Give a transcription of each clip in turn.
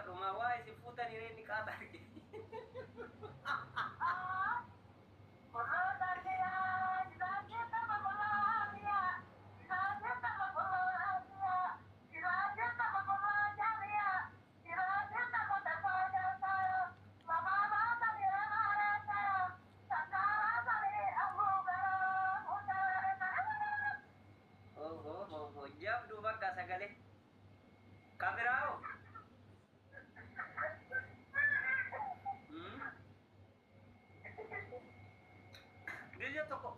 rumah wah si puta ini kabar gitu. Jam dua kasagale. Kamera. Dia toko.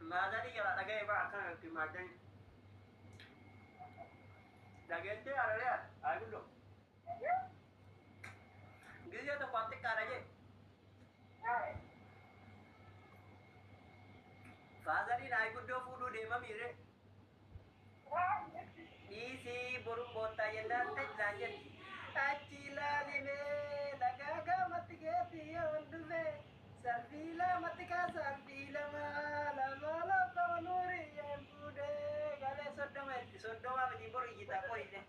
Madani kala lagay ba akan kimadan. Lagyan dia ada ya. Ayo dong. Dia toko antik karaje. Fadari na ayo do fudu de mamire. Isi burung bota yang nanti lanjut. Acila lime nagaga matigeti ondume. Sarvila matika sarvila mala mala kawanuri yang bude. Gale sodoma menjibur kita koi ini.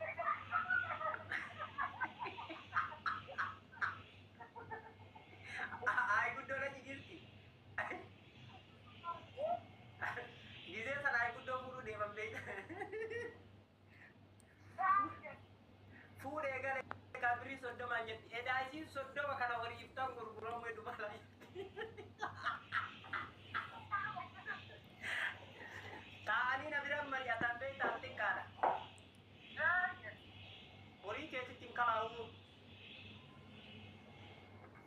Aku do lagi girti. Gize sana aku do furu de mambeda. Fude gale kabri sodoma nyet. Eda isi sodoma kana wari iftang gurgurom edu malai. Taani na biram mari atambe tantik kana. Ori ke tingkalau.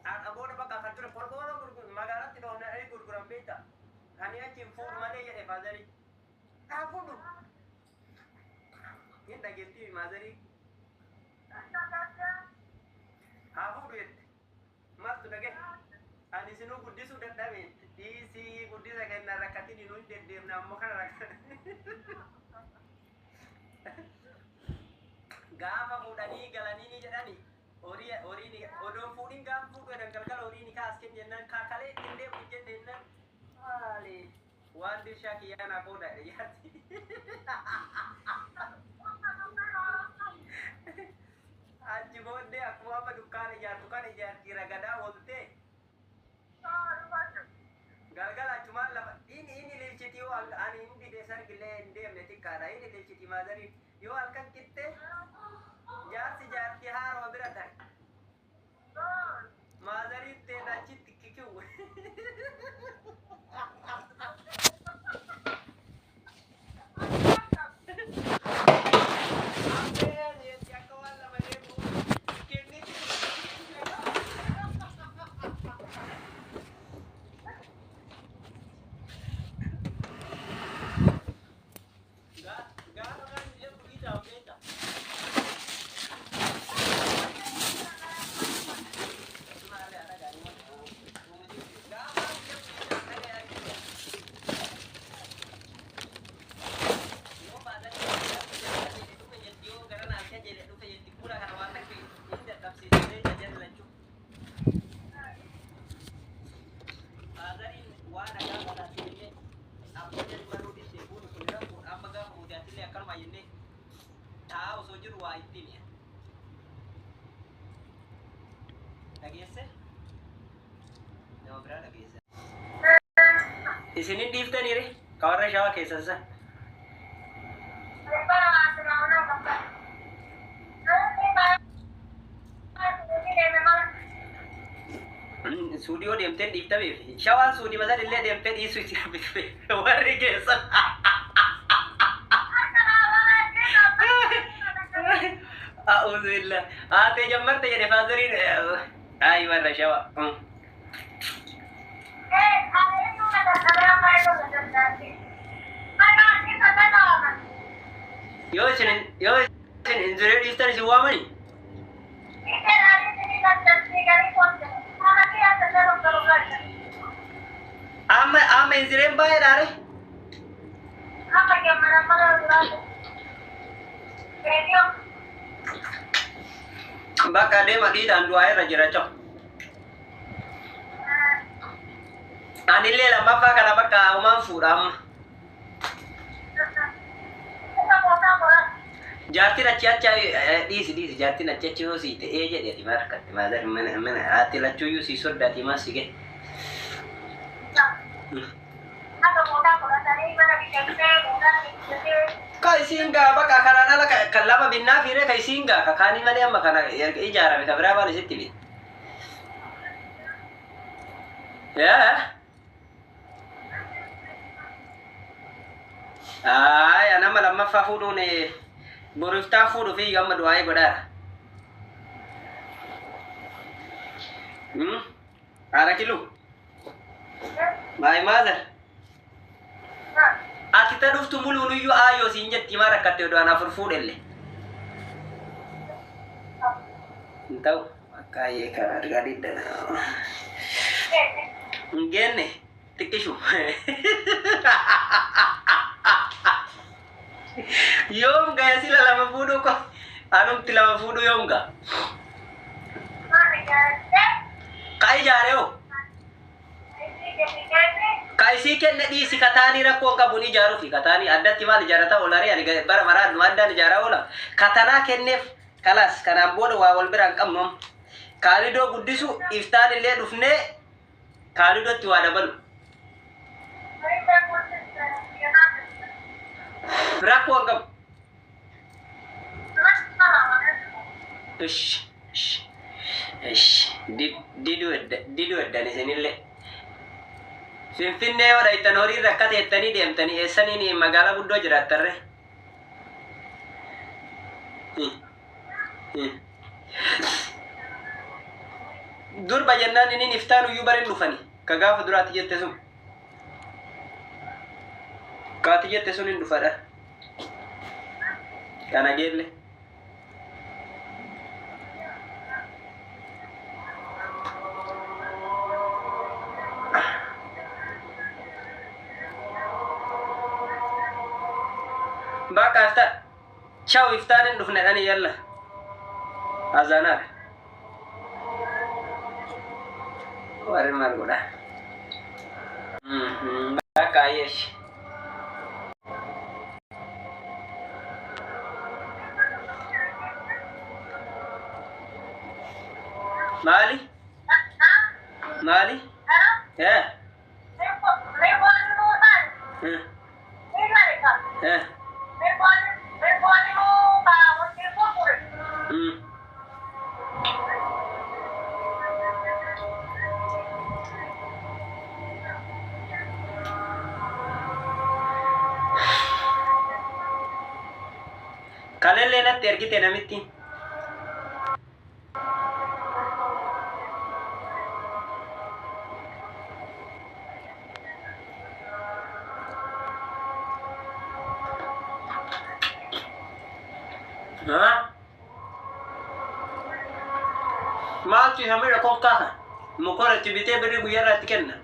Abona baka kantura porgoro gurgur magara tidona ai gurguram beta. Hanya cimfu mane ya fadari. Afudu. Yenda gelti mazari. Afudu et. Matu dage. Ani sinu guddi sudah dame. Isi guddi saga narakati di nun dem nammo kan rakat. Gafa fudani galani ni jedani. Ori ni odon fudin gam fudu dan kalkal ori ni kasken jennan kakale tinde bujen dennan. Ali. Wan disha kiyana koda yati. Aji bode aku apa dukan jar kira gada wolte. Gal cuma ini leciti yo ani ini desar gile ndem netik kara ini leciti madari yo alkan kitte jar tihar wa birata madari te na chit kiku di sini difta nih, kawarnya siapa kisah sah? Studio demten difta bi, siapa studio masa dilihat demten isu siapa itu? Wari kisah. Alhamdulillah. Ate jammer te jadi fazarin. Ay warra siapa? Yo sen injury distan si Wamani. Ama injury bayar are. Baka de madi dan dua air raja cok. Anile la mafa kana baka umam furam. Jaartiin achi acha dhiisi jaartiin achi achi yoo siite jedheti markatti maadar mana ati lachuuyyuu si soddaati maa si gee. Ka isiin gaa bakka kanaan ala kan lama binnaa fiire ka isiin gaa ka kaanii malee amma kana ijaarame ka biraa maal isitti bi. Ay nama lammaffaa fuudhuun boriftaa fuudhu fi gamma du'aa'ee godhaadha. Haadha kiluu. My mother. Ati ta dhuftu muluunuyyuu aayoo siin jetti maa rakkatte odoo anaaf fuudhelle. Hin ta'u akka ayyee kan argaa diddana. Hin geenne xiqqishu. Yoom gaya sila lama fuudhu ko anumti lama fuudhu yoom ga. Ka ijaare hoo. Ka isii kenne dhiisi kataanii rakkoon qabuun ijaaruu fi kataanii addatti maal ijaarata oolare ani bara maraa nu addaan ijaaraa oola. Katanaa kenneef kalas kanaan booda waa wal biraan qabnu. Kaalidoo guddisu iftaan illee dhufnee kaalidootti waa dabalu. Rakkoon qabu. Diduu eddan isinillee. Finfinnee yoo dhaytan horii rakka teettanii deemtanii eessaniin magaalaa guddoo jiraattarre. Durba jennaan inni iftaan uyyuu barin dhufani ka gaafa duraati jette sun. Kaati jette sun hin dhufadha. Kana geelle. Bakka afta ciao iftaan hin dhufne dhani yalla. Azanaar. Warri maal godha. Bakka ayyeesh. Mali? Mali? Ya. Kalian lihat ergite namitti. Maal ci hamira ko kaka mo ko activité bari bu yara tikenna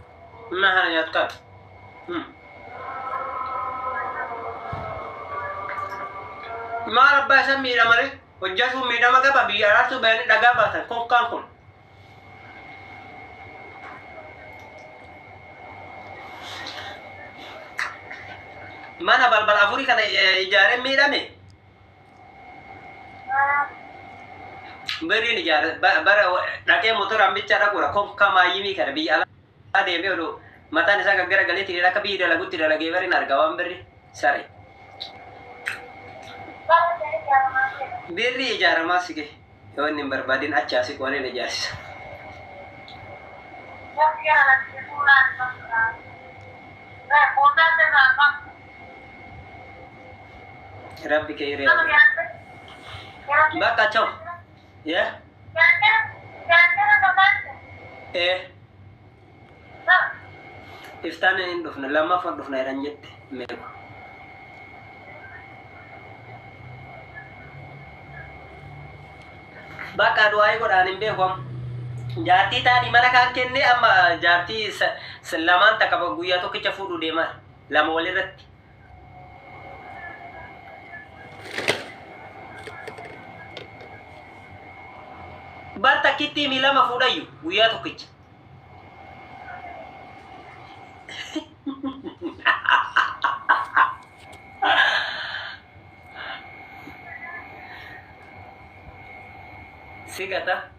ma hana yat ka maal ba sa mira mare hojjatu mira maga ba biyara su bani daga ba ta ko kan kun mana balbal afuri kana ijare mira me beri ni jar bara dake motor ambicha da kura kom kama yimi kada bi ala ade be do mata ni saga gara galeti da kabi da lagutti da lage bari nar gawam beri sare beri jar masike yon ni barbadin acha si ko ne le jas rabbi kayre ba kacau ya iftaan hin dhufne lammaffaan dhufna jedhan jette meeqa bakka du'aayii godhaan hin beekamu jaartii taanii mana kan kenne amma jaartii lamaan takka guyyaa tokkicha fuudhuu deemaa lama walirratti barta kitti mi lama fuudhayyu guyyaa tokkicha Si gata?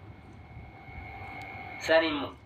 Saan mo?